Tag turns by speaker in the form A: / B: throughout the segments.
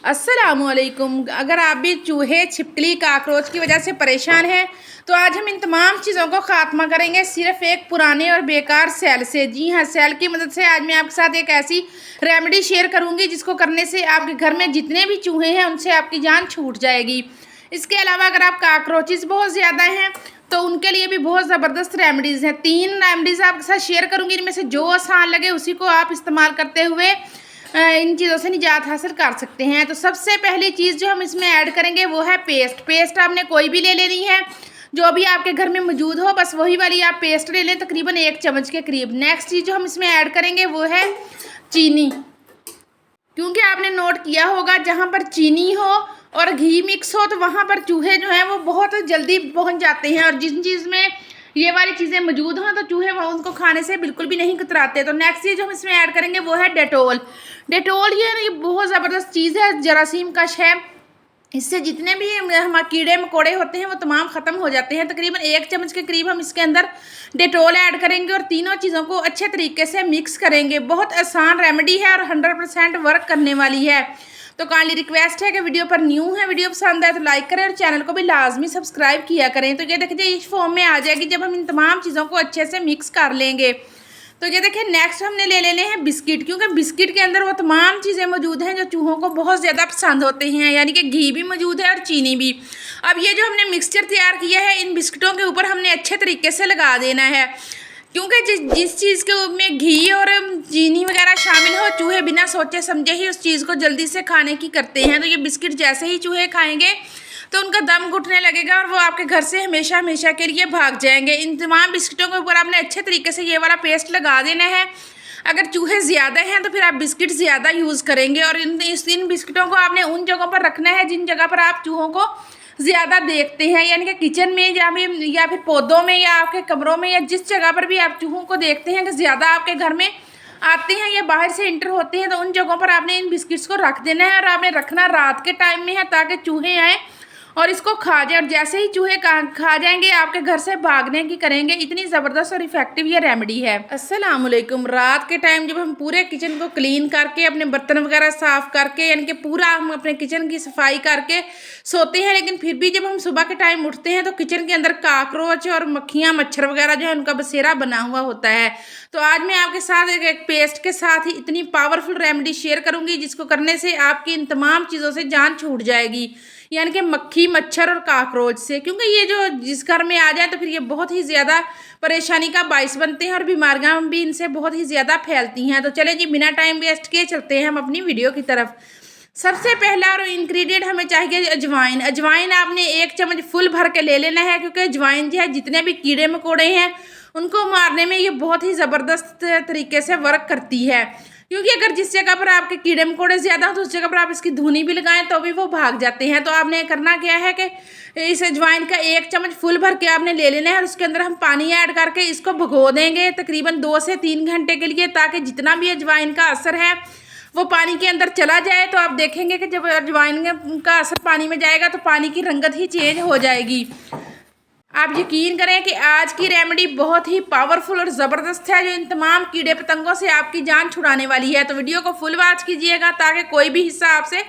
A: अस्सलामुअलैकुम। अगर आप भी चूहे, छिपकली, काकरोच की वजह से परेशान हैं तो आज हम इन तमाम चीज़ों को ख़ात्मा करेंगे सिर्फ एक पुराने और बेकार सेल से। जी हाँ, सेल की मदद से आज मैं आपके साथ एक ऐसी रेमेडी शेयर करूंगी जिसको करने से आपके घर में जितने भी चूहे हैं उनसे आपकी जान छूट जाएगी। इसके अलावा अगर आप काकरोचेस बहुत ज़्यादा हैं तो उनके लिए भी बहुत ज़बरदस्त रेमेडीज़ हैं। 3 रेमेडीज़ आपके साथ शेयर करूँगी, इनमें से जो आसान लगे उसी को आप इस्तेमाल करते हुए इन चीज़ों से निजात हासिल कर सकते हैं। तो सबसे पहली चीज़ जो हम इसमें ऐड करेंगे वो है पेस्ट। पेस्ट आपने कोई भी ले लेनी है, जो भी आपके घर में मौजूद हो, बस वही वाली आप पेस्ट ले लें, तकरीबन 1 चम्मच के करीब। नेक्स्ट चीज़ जो हम इसमें ऐड करेंगे वो है चीनी, क्योंकि आपने नोट किया होगा जहाँ पर चीनी हो और घी मिक्स हो तो वहाँ पर चूहे जो हैं वो बहुत जल्दी पहुँच जाते हैं, और जिन चीज़ में ये वाली चीज़ें मौजूद हों तो चूहे वो उनको खाने से बिल्कुल भी नहीं कतराते। तो नेक्स्ट चीज़ हम इसमें ऐड करेंगे वो है डेटोल। डेटोल ये बहुत ज़बरदस्त चीज़ है, जरासीम कश है। इससे जितने भी हमारे कीड़े मकोड़े होते हैं वो तमाम ख़त्म हो जाते हैं। तकरीबन 1 चम्मच के करीब हम इसके अंदर डेटोल ऐड करेंगे और तीनों चीज़ों को अच्छे तरीके से मिक्स करेंगे। बहुत आसान रेमेडी है और 100% वर्क करने वाली है। तो काइंडली रिक्वेस्ट है कि वीडियो पर न्यू है, वीडियो पसंद आए तो लाइक करें और चैनल को भी लाजमी सब्सक्राइब किया करें। तो ये देखिए इस फॉर्म में आ जाएगी जब हम इन तमाम चीज़ों को अच्छे से मिक्स कर लेंगे। तो ये देखिए नेक्स्ट हमने ले लेने हैं बिस्किट, क्योंकि बिस्किट के अंदर वो तमाम चीज़ें मौजूद हैं जो चूहों को बहुत ज़्यादा पसंद होते हैं, यानी कि घी भी मौजूद है और चीनी भी। अब ये जो हमने मिक्सचर तैयार किया है इन बिस्किटों के ऊपर हमने अच्छे तरीके से लगा देना है, क्योंकि जिस चीज़ के में घी और चीनी वगैरह शामिल हो, चूहे बिना सोचे समझे ही उस चीज़ को जल्दी से खाने की करते हैं। तो ये बिस्किट जैसे ही चूहे खाएंगे तो उनका दम घुटने लगेगा और वो आपके घर से हमेशा हमेशा के लिए भाग जाएंगे। इन तमाम बिस्किटों के ऊपर आपने अच्छे तरीके से ये वाला पेस्ट लगा देना है। अगर चूहे ज़्यादा हैं तो फिर आप बिस्किट ज़्यादा यूज़ करेंगे, और इन बिस्किटों को आपने उन जगहों पर रखना है जिन जगह पर आप चूहों को ज़्यादा देखते हैं, यानी कि किचन में या फिर पौधों में या आपके कमरों में, या जिस जगह पर भी आप चूहों को देखते हैं कि ज़्यादा आपके घर में आते हैं या बाहर से इंटर होते हैं, तो उन जगहों पर आपने इन बिस्किट्स को रख देना है। और आपने रखना रात के टाइम में है ताकि चूहे आएँ और इसको खा जाए, और जैसे ही चूहे खा जाएंगे आपके घर से भागने की करेंगे। इतनी ज़बरदस्त और इफेक्टिव ये रेमेडी है। अस्सलाम वालेकुम। रात के टाइम जब हम पूरे किचन को क्लीन करके अपने बर्तन वगैरह साफ़ करके, यानी कि पूरा हम अपने किचन की सफाई करके सोते हैं, लेकिन फिर भी जब हम सुबह के टाइम उठते हैं तो किचन के अंदर काकरोच और मक्खियाँ मच्छर वगैरह जो है उनका बसेरा बना हुआ होता है। तो आज मैं आपके साथ एक पेस्ट के साथ ही इतनी पावरफुल रेमेडी शेयर करूँगी जिसको करने से आपकी इन तमाम चीज़ों से जान छूट जाएगी, यानी कि मक्खी मच्छर और काकरोच से। क्योंकि ये जो जिस घर में आ जाए तो फिर ये बहुत ही ज़्यादा परेशानी का बाइस बनते हैं और बीमारियां भी इनसे बहुत ही ज़्यादा फैलती हैं। तो चले जी बिना टाइम वेस्ट किए चलते हैं हम अपनी वीडियो की तरफ। सबसे पहला और इंग्रेडिएंट हमें चाहिए अजवाइन। अजवाइन आपने 1 चम्मच फुल भर के ले लेना है, क्योंकि अजवाइन जो है जितने भी कीड़े मकोड़े हैं उनको मारने में ये बहुत ही ज़बरदस्त तरीके से वर्क करती है। क्योंकि अगर जिस जगह पर आपके कीड़े मकोड़े ज़्यादा हो तो उस जगह पर आप इसकी धुनी भी लगाएं तो भी वो भाग जाते हैं। तो आपने करना क्या है कि इस अजवाइन का 1 चम्मच फुल भर के आपने ले लेना है और उसके अंदर हम पानी ऐड करके इसको भिगो देंगे तकरीबन 2 से 3 घंटे के लिए, ताकि जितना भी अजवाइन का असर है वो पानी के अंदर चला जाए। तो आप देखेंगे कि जब अजवाइन का असर पानी में जाएगा तो पानी की रंगत ही चेंज हो जाएगी। आप यकीन करें कि आज की रेमेडी बहुत ही पावरफुल और ज़बरदस्त है, जो इन तमाम कीड़े पतंगों से आपकी जान छुड़ाने वाली है। तो वीडियो को फुल वॉच कीजिएगा ताकि कोई भी हिस्सा आपसे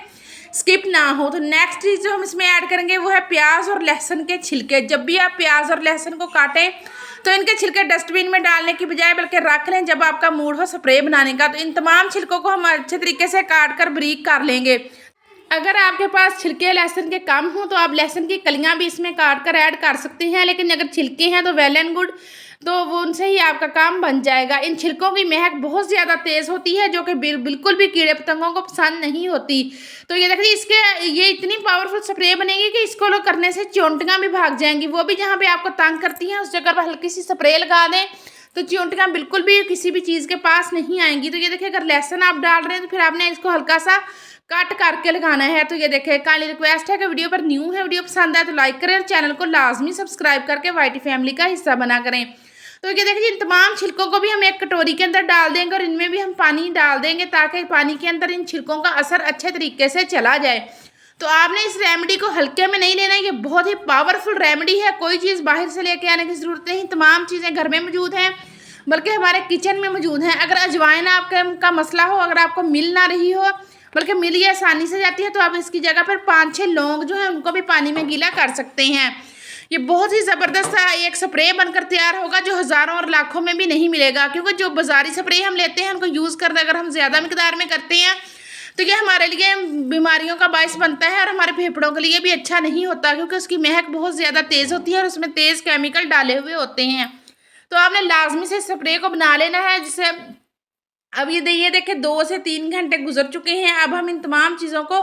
A: स्किप ना हो। तो नेक्स्ट चीज़ जो हम इसमें ऐड करेंगे वो है प्याज और लहसुन के छिलके। जब भी आप प्याज और लहसुन को काटें तो इनके छिलके डस्टबिन में डालने की बजाय बल्कि रख लें जब आपका मूड हो स्प्रे बनाने का। तो इन तमाम छिलकों को हम अच्छे तरीके से काट कर बारीक कर लेंगे। अगर आपके पास छिलके लहसुन के कम हो तो आप लहसुन की कलियां भी इसमें काट कर ऐड कर सकते हैं, लेकिन अगर छिलके हैं तो वेल एंड गुड, तो वो उनसे ही आपका काम बन जाएगा। इन छिलकों की महक बहुत ज़्यादा तेज़ होती है जो कि बिल्कुल भी कीड़े पतंगों को पसंद नहीं होती। तो ये देखिए ये इतनी पावरफुल स्प्रे बनेगी कि इसको लोग करने से चोंटियाँ भी भाग जाएंगी। वो भी जहाँ पे आपको तंग करती हैं उस जगह पर हल्की सी स्प्रे लगा दें तो चींटियाँ बिल्कुल भी किसी भी चीज़ के पास नहीं आएंगी। तो ये देखिए अगर लहसुन आप डाल रहे हैं तो फिर आपने इसको हल्का सा कट करके लगाना है। तो ये देखिए काइंडली रिक्वेस्ट है कि वीडियो पर न्यू है, वीडियो पसंद आए तो लाइक करें और चैनल को लाजमी सब्सक्राइब करके वाइटी फैमिली का हिस्सा बना करें। तो ये देखिए इन तमाम छिलकों को भी हम एक कटोरी के अंदर डाल देंगे और इनमें भी हम पानी डाल देंगे ताकि पानी के अंदर इन छिलकों का असर अच्छे तरीके से चला जाए। तो आपने इस रेमेडी को हल्के में नहीं लेना, ये बहुत ही पावरफुल रेमेडी है। कोई चीज़ बाहर से लेके आने की ज़रूरत नहीं, तमाम चीज़ें घर में मौजूद हैं, बल्कि हमारे किचन में मौजूद हैं। अगर अजवाइन आपका मसला हो, अगर आपको मिल ना रही हो बल्कि मिल ये आसानी से जाती है। तो आप इसकी जगह पर 5-6 लौंग जो है उनको भी पानी में गीला कर सकते हैं। ये बहुत ही ज़बरदस्त एक स्प्रे बनकर तैयार होगा जो हज़ारों और लाखों में भी नहीं मिलेगा, क्योंकि जो बाज़ारी स्प्रे हम लेते हैं उनको यूज़ करना अगर हम ज़्यादा मिकदार में करते हैं तो ये हमारे लिए बीमारियों का बायस बनता है और हमारे फेफड़ों के लिए भी अच्छा नहीं होता, क्योंकि उसकी महक बहुत ज़्यादा तेज़ होती है और उसमें तेज़ केमिकल डाले हुए होते हैं। तो आपने लाजमी से स्प्रे को बना लेना है। जिससे अब ये देखिए 2 से 3 घंटे गुजर चुके हैं। अब हम इन तमाम चीज़ों को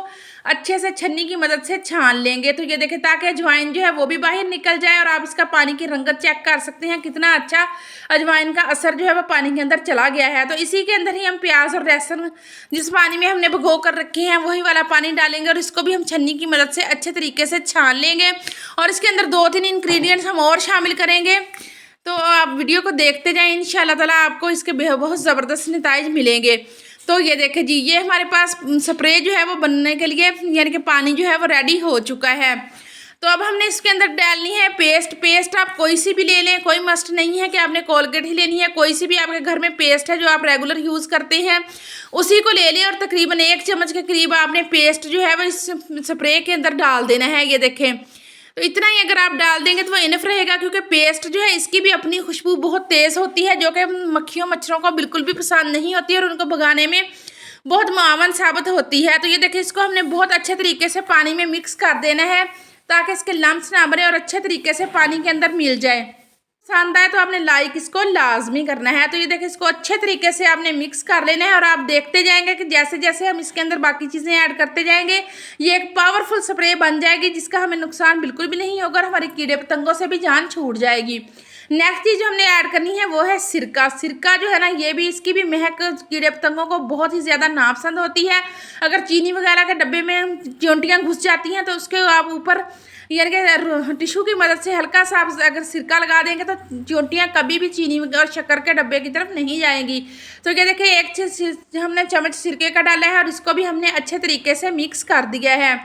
A: अच्छे से छन्नी की मदद से छान लेंगे। तो ये देखिए ताकि अजवाइन जो है वो भी बाहर निकल जाए और आप इसका पानी की रंगत चेक कर सकते हैं कितना अच्छा अजवाइन का असर जो है वो पानी के अंदर चला गया है। तो इसी के अंदर ही हम प्याज और लहसुन जिस पानी में हमने भिगो कर रखे हैं वही वाला पानी डालेंगे और इसको भी हम छन्नी की मदद से अच्छे तरीके से छान लेंगे। और इसके अंदर 2-3 इंग्रेडिएंट्स हम और शामिल करेंगे। तो आप वीडियो को देखते जाएं, इंशाल्लाह ताला आपको इसके बहुत ज़बरदस्त नताइज मिलेंगे। तो ये देखें जी, ये हमारे पास स्प्रे जो है वो बनने के लिए यानी कि पानी जो है वो रेडी हो चुका है। तो अब हमने इसके अंदर डालनी है पेस्ट आप कोई सी भी ले लें, कोई मस्ट नहीं है कि आपने कोलगेट ही लेनी है। कोई सी भी आपके घर में पेस्ट है जो आप रेगुलर यूज़ करते हैं उसी को ले लें और तकरीबन 1 चम्मच के करीब आपने पेस्ट जो है वो इस स्प्रे के अंदर डाल देना है। ये देखें, तो इतना ही अगर आप डाल देंगे तो वो इनफ रहेगा, क्योंकि पेस्ट जो है इसकी भी अपनी खुशबू बहुत तेज़ होती है जो कि मक्खियों मच्छरों को बिल्कुल भी पसंद नहीं होती है और उनको भगाने में बहुत मुआवन साबित होती है। तो ये देखिए इसको हमने बहुत अच्छे तरीके से पानी में मिक्स कर देना है ताकि इसके लम्स ना बने और अच्छे तरीके से पानी के अंदर मिल जाए। पसंद आए तो आपने लाइक इसको लाजमी करना है। तो ये देखिए इसको अच्छे तरीके से आपने मिक्स कर लेना है और आप देखते जाएंगे कि जैसे जैसे हम इसके अंदर बाकी चीज़ें ऐड करते जाएंगे ये एक पावरफुल स्प्रे बन जाएगी जिसका हमें नुकसान बिल्कुल भी नहीं होगा और हमारे कीड़े पतंगों से भी जान छूट जाएगी। नेक्स्ट चीज़ जो हमने ऐड करनी है वो है सिरका। सिरका जो है ना ये भी इसकी भी महक कीड़े पतंगों को बहुत ही ज़्यादा नापसंद होती है। अगर चीनी वगैरह के डब्बे में चींटियाँ घुस जाती हैं तो उसके आप ऊपर यानी कि टिश्यू की मदद से हल्का सा आप अगर सिरका लगा देंगे तो चींटियाँ कभी भी चीनी और शक्कर के डब्बे की तरफ नहीं जाएंगी। तो क्या देखिए एक हमने चम्मच सिरके का डाला है और इसको भी हमने अच्छे तरीके से मिक्स कर दिया है।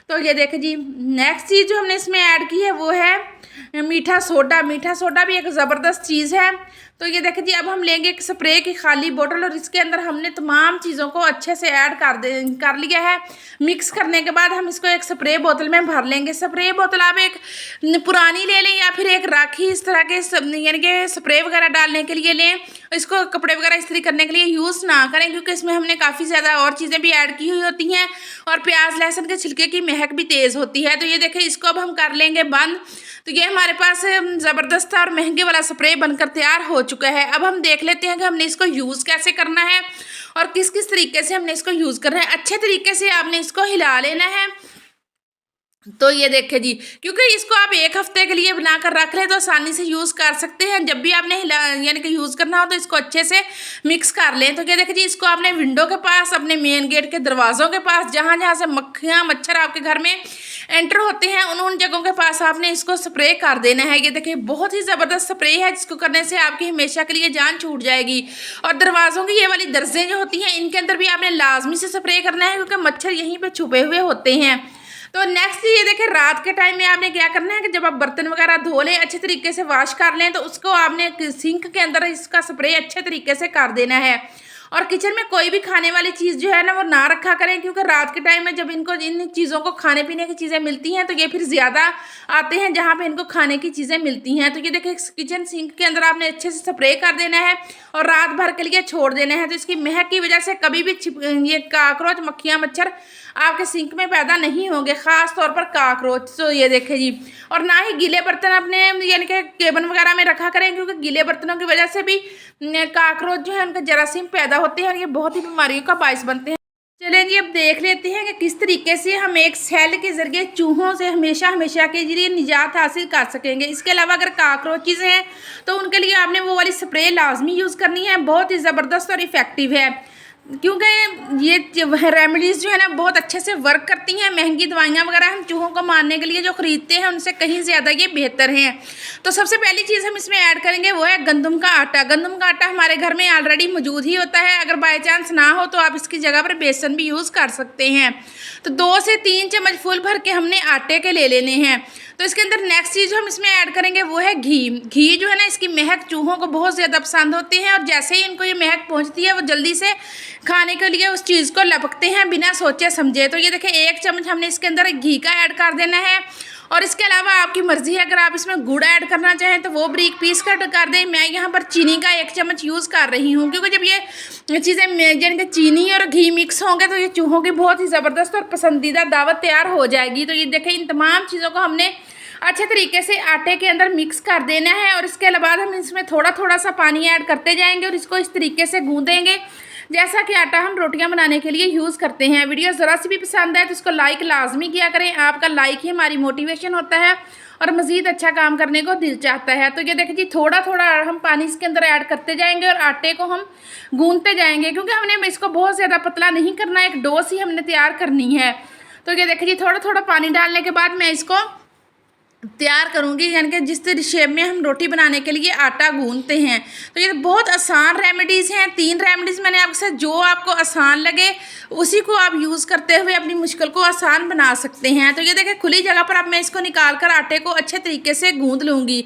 A: तो ये देखिए जी, नेक्स्ट चीज़ जो हमने इसमें ऐड की है वो है मीठा सोडा। मीठा सोडा भी एक ज़बरदस्त चीज़ है। तो ये देखिए जी, अब हम लेंगे एक स्प्रे की खाली बोतल और इसके अंदर हमने तमाम चीज़ों को अच्छे से ऐड कर लिया है। मिक्स करने के बाद हम इसको एक स्प्रे बोतल में भर लेंगे। स्प्रे बोतल आप एक पुरानी ले लें या फिर एक राखी इस तरह के यानी कि स्प्रे वगैरह डालने के लिए लें। इसको कपड़े वगैरह इस्त्री करने के लिए यूज़ ना करें, क्योंकि इसमें हमने काफ़ी ज़्यादा और चीज़ें भी ऐड की हुई होती हैं और प्याज लहसुन के छिलके की महक भी तेज़ होती है। तो ये देखिए इसको अब हम कर लेंगे बंद। तो ये हमारे पास ज़बरदस्त और महंगे वाला स्प्रे बनकर तैयार हो चुका है। अब हम देख लेते हैं कि हमने इसको यूज़ कैसे करना है और किस किस तरीके से हमने इसको यूज़ करना है। अच्छे तरीके से आपने इसको हिला लेना है। तो ये देखें जी, क्योंकि इसको आप 1 हफ्ते के लिए बनाकर रख लें तो आसानी से यूज़ कर सकते हैं। जब भी आपने यानी कि यूज़ करना हो तो इसको अच्छे से मिक्स कर लें। तो क्या देखें जी, इसको आपने विंडो के पास, अपने मेन गेट के दरवाज़ों के पास, जहाँ जहाँ से मक्खियाँ मच्छर आपके घर में एंटर होते हैं उन जगहों के पास आपने इसको स्प्रे कर देना है। ये देखिए बहुत ही ज़बरदस्त स्प्रे है जिसको करने से आपकी हमेशा के लिए जान छूट जाएगी। और दरवाज़ों की ये वाली दर्जें जो होती हैं इनके अंदर भी आपने लाजमी से स्प्रे करना है, क्योंकि मच्छर यहीं पर छुपे हुए होते हैं। तो नेक्स्ट ये देखें, रात के टाइम में आपने क्या करना है कि जब आप बर्तन वगैरह धो लें, अच्छे तरीके से वॉश कर लें, तो उसको आपने सिंक के अंदर इसका स्प्रे अच्छे तरीके से कर देना है। और किचन में कोई भी खाने वाली चीज़ जो है ना वो ना रखा करें, क्योंकि रात के टाइम में जब इनको इन चीज़ों को खाने पीने की चीज़ें मिलती हैं तो ये फिर ज़्यादा आते हैं जहाँ पे इनको खाने की चीज़ें मिलती हैं। तो ये देखिए किचन सिंक के अंदर आपने अच्छे से स्प्रे कर देना है और रात भर के लिए छोड़ देना है। तो इसकी महक की वजह से कभी भी ये काकरोच मक्खियाँ मच्छर आपके सिंक में पैदा नहीं होंगे, ख़ास तौर पर काकरोच। तो ये देखें जी, और ना ही गीले बर्तन अपने यानी कि केबन वगैरह में रखा करें, क्योंकि गीले बर्तनों की वजह से भी काकरोच जो है उनके जरासीम पैदा होते हैं और ये बहुत ही बीमारियों का बायस बनते हैं। चलें जी, अब देख लेते हैं कि किस तरीके से हम एक सेल के ज़रिए चूहों से हमेशा के लिए निजात हासिल कर सकेंगे। इसके अलावा अगर काकरोचेस हैं तो उनके लिए आपने वो वाली स्प्रे लाजमी यूज़ करनी है, बहुत ही ज़बरदस्त और इफ़ेक्टिव है, क्योंकि ये रेमेडीज़ जो है ना बहुत अच्छे से वर्क करती हैं। महंगी दवाइयाँ वगैरह हम चूहों को मारने के लिए जो ख़रीदते हैं उनसे कहीं ज़्यादा ये बेहतर हैं। तो सबसे पहली चीज़ हम इसमें ऐड करेंगे वो है गंदम का आटा। गंदम का आटा हमारे घर में ऑलरेडी मौजूद ही होता है, अगर बाई चांस ना हो तो आप इसकी जगह पर बेसन भी यूज़ कर सकते हैं। तो 2 से 3 चम्मच फुल भर के हमने आटे के ले लेने हैं। तो इसके अंदर नेक्स्ट चीज़ जो हम इसमें ऐड करेंगे वो है घी। घी जो है ना इसकी महक चूहों को बहुत ज़्यादा पसंद होती है और जैसे ही इनको ये महक पहुंचती है वो जल्दी से खाने के लिए उस चीज़ को लपकते हैं बिना सोचे समझे। तो ये देखिए 1 चम्मच हमने इसके अंदर घी का ऐड कर देना है। और इसके अलावा आपकी मर्ज़ी है, अगर आप इसमें गुड़ ऐड करना चाहें तो वो बारीक पीस कर दें। मैं यहाँ पर चीनी का 1 चम्मच यूज़ कर रही हूँ, क्योंकि जब ये चीज़ें यानी कि चीनी और घी मिक्स होंगे तो ये चूहों की बहुत ही ज़बरदस्त और पसंदीदा दावत तैयार हो जाएगी। तो ये देखें, इन तमाम चीज़ों को हमने अच्छे तरीके से आटे के अंदर मिक्स कर देना है। और इसके बाद हम इसमें थोड़ा थोड़ा सा पानी ऐड करते जाएंगे और इसको इस तरीके से गूँधेंगे जैसा कि आटा हम रोटियां बनाने के लिए यूज़ करते हैं। वीडियो ज़रा सी भी पसंद आए तो इसको लाइक लाजमी किया करें। आपका लाइक ही हमारी मोटिवेशन होता है और मज़ीद अच्छा काम करने को दिल चाहता है। तो ये देखिए जी, थोड़ा थोड़ा हम पानी इसके अंदर ऐड करते जाएंगे और आटे को हम गूंथते जाएंगे, क्योंकि हमने इसको बहुत ज़्यादा पतला नहीं करना, एक डो सी हमने तैयार करनी है। तो ये देखिए जी, थोड़ा थोड़ा पानी डालने के बाद मैं इसको तैयार करूँगी, यानी कि जिस शेप में हम रोटी बनाने के लिए आटा गूंथते हैं। तो ये बहुत आसान रेमेडीज़ हैं। 3 रेमेडीज़ मैंने आपके साथ, जो आपको आसान लगे उसी को आप यूज़ करते हुए अपनी मुश्किल को आसान बना सकते हैं। तो ये देखिए, खुली जगह पर अब मैं इसको निकाल कर आटे को अच्छे तरीके से गूंथ लूँगी,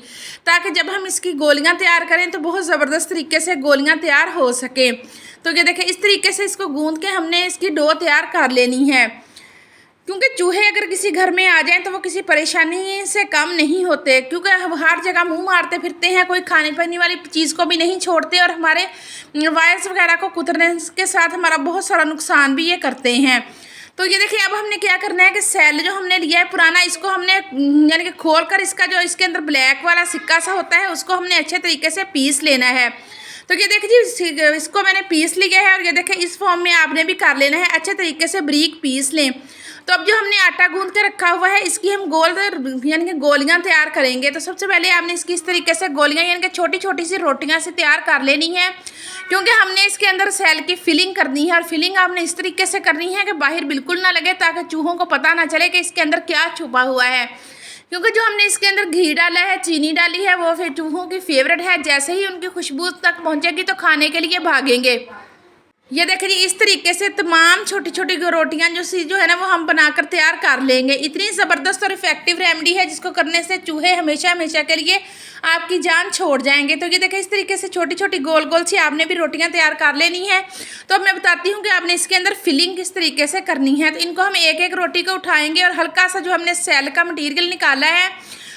A: ताकि जब हम इसकी गोलियाँ तैयार करें तो बहुत ज़बरदस्त तरीके से गोलियाँ तैयार हो सके। तो ये देखिए, इस तरीके से इसको गूंथ के हमने इसकी डो तैयार कर लेनी है, क्योंकि चूहे अगर किसी घर में आ जाएं तो वो किसी परेशानी से कम नहीं होते, क्योंकि हम हर जगह मुंह मारते फिरते हैं, कोई खाने पीने वाली चीज़ को भी नहीं छोड़ते और हमारे वायर्स वगैरह को कुतरने के साथ हमारा बहुत सारा नुकसान भी ये करते हैं। तो ये देखिए, अब हमने क्या करना है कि सेल जो हमने लिया है पुराना, इसको हमने यानी कि खोल कर इसका जो इसके अंदर ब्लैक वाला सिक्का सा होता है उसको हमने अच्छे तरीके से पीस लेना है। तो ये देखिए जी, इसको मैंने पीस लिया है और ये देखिए इस फॉर्म में आपने भी कर लेना है, अच्छे तरीके से बारीक पीस लें। तो अब जो हमने आटा गूंथ के रखा हुआ है इसकी हम यानी कि गोलियां तैयार करेंगे। तो सबसे पहले आपने इसकी इस तरीके से गोलियां यानी कि छोटी छोटी सी रोटियां से तैयार कर लेनी है, क्योंकि हमने इसके अंदर सेल की फिलिंग करनी है। और फिलिंग आपने इस तरीके से करनी है कि बाहर बिल्कुल ना लगे, ताकि चूहों को पता ना चले कि इसके अंदर क्या छुपा हुआ है, क्योंकि जो हमने इसके अंदर घी डाला है, चीनी डाली है, वो फिर चूहों की फेवरेट है। जैसे ही उनकी खुशबू तक पहुंचेगी तो खाने के लिए भागेंगे। ये देखिए जी, इस तरीके से तमाम छोटी छोटी रोटियां जो है ना वो हम बनाकर तैयार कर लेंगे। इतनी ज़बरदस्त और इफेक्टिव रेमेडी है जिसको करने से चूहे हमेशा हमेशा के लिए आपकी जान छोड़ जाएंगे। तो ये देखिए, इस तरीके से छोटी छोटी गोल गोल सी आपने भी रोटियां तैयार कर लेनी है। तो अब मैं बताती हूँ कि आपने इसके अंदर फिलिंग किस तरीके से करनी है। तो इनको हम एक एक रोटी को उठाएंगे और हल्का सा जो हमने सेल का मटीरियल निकाला है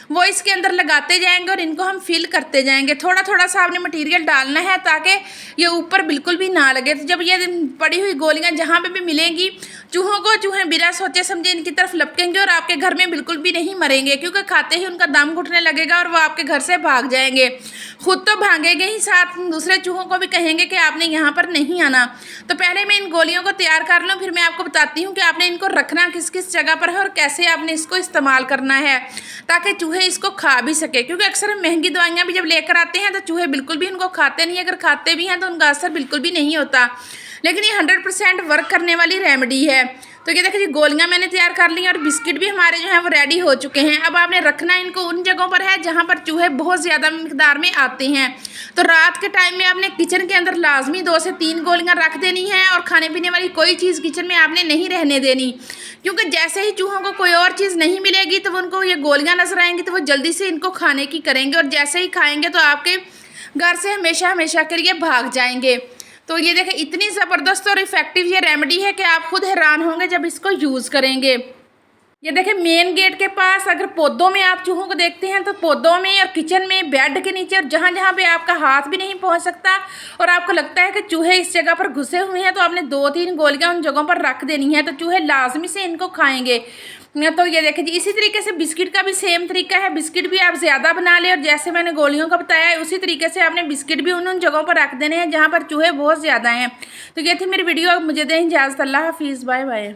A: वो इसके अंदर लगाते जाएंगे और इनको हम फिल करते जाएंगे। थोड़ा थोड़ा सा आपने मटेरियल डालना है ताकि ये ऊपर बिल्कुल भी ना लगे। तो जब ये पड़ी हुई गोलियां जहाँ पे भी मिलेंगी, चूहे बिना सोचे समझे इनकी तरफ लपकेंगे और आपके घर में बिल्कुल भी नहीं मरेंगे, क्योंकि खाते ही उनका दम घुटने लगेगा और वो आपके घर से भाग जाएंगे। खुद तो भागेंगे ही, साथ दूसरे चूहों को भी कहेंगे कि आपने यहाँ पर नहीं आना। तो पहले मैं इन गोलियों को तैयार कर लूँ, फिर मैं आपको बताती हूँ कि आपने इनको रखना किस किस जगह पर है और कैसे आपने इसको इस्तेमाल करना है, ताकि चूहे इसको खा भी सके। क्योंकि अक्सर महंगी दवाइयाँ भी जब लेकर आते हैं तो चूहे बिल्कुल भी इनको खाते नहीं, अगर खाते भी हैं तो उनका असर बिल्कुल भी नहीं होता। लेकिन ये 100% वर्क करने वाली रेमेडी है। तो ये देखिए जी, गोलियां मैंने तैयार कर ली और बिस्किट भी हमारे जो है वो रेडी हो चुके हैं। अब आपने रखना इनको उन जगहों पर है जहां पर चूहे बहुत ज़्यादा मिकदार में आते हैं। तो रात के टाइम में आपने किचन के अंदर लाजमी 2 से 3 गोलियां रख देनी है और खाने पीने वाली कोई चीज़ किचन में आपने नहीं रहने देनी, क्योंकि जैसे ही चूहों को कोई और चीज़ नहीं मिलेगी तो उनको ये गोलियाँ नजर आएंगी तो वो जल्दी से इनको खाने की करेंगे और जैसे ही खाएंगे तो आपके घर से हमेशा हमेशा के लिए भाग जाएंगे। तो ये देखें, इतनी ज़बरदस्त और इफ़ेक्टिव ये रेमेडी है कि आप खुद हैरान होंगे जब इसको यूज़ करेंगे। ये देखें, मेन गेट के पास अगर पौधों में आप चूहों को देखते हैं तो पौधों में और किचन में, बेड के नीचे और जहाँ जहाँ पे आपका हाथ भी नहीं पहुँच सकता और आपको लगता है कि चूहे इस जगह पर घुसे हुए हैं, तो आपने 2-3 गोलियाँ उन जगहों पर रख देनी है, तो चूहे लाजमी से इनको खाएंगे। तो ये देखिए जी, इसी तरीके से बिस्किट का भी सेम तरीका है। बिस्किट भी आप ज़्यादा बना लें और जैसे मैंने गोलियों का बताया है उसी तरीके से आपने बिस्किट भी उन जगहों पर रख देने हैं जहाँ पर चूहे बहुत ज़्यादा हैं। तो ये थी मेरी वीडियो, मुझे दें इजाज़त। अल्लाह हाफिज़, बाय बाय।